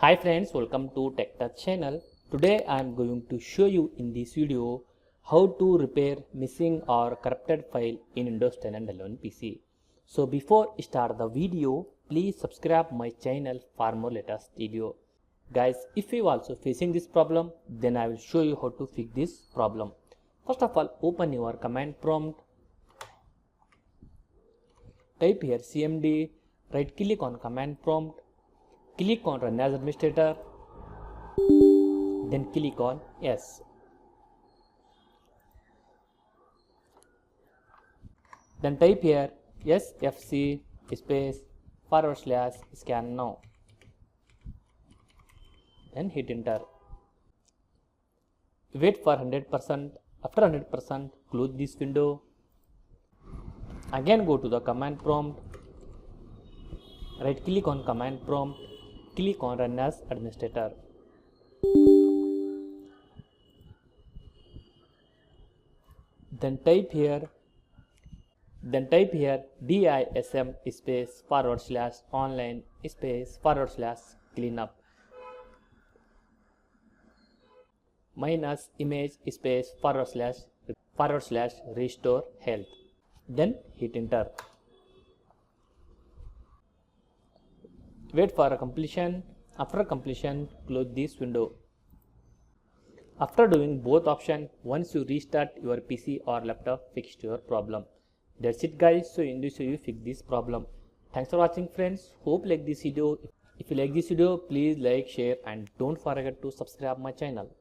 Hi friends, welcome to TechTouch channel. Today I am going to show you in this video how to repair missing or corrupted file in Windows 10 and 11 PC. So before start the video, please subscribe my channel for more latest video. Guys, if you also facing this problem, then I will show you how to fix this problem. First of all, open your command prompt. Type here cmd, right click on command prompt. Click on Run as Administrator, then click on Yes. Then type here sfc space / scan now. Then hit enter. Wait for 100%. After 100%, close this window. Again go to the command prompt. Right click on command prompt. Click on Run as Administrator. Then type here DISM space / online space / cleanup minus image space / restore health. Then hit enter. Wait for a completion. After completion, close this window. After doing both options, once you restart your PC or laptop, fixed your problem. That's it guys. So in this video you fix this problem. Thanks for watching friends. Hope you like this video. If you like this video, please like, share and don't forget to subscribe my channel.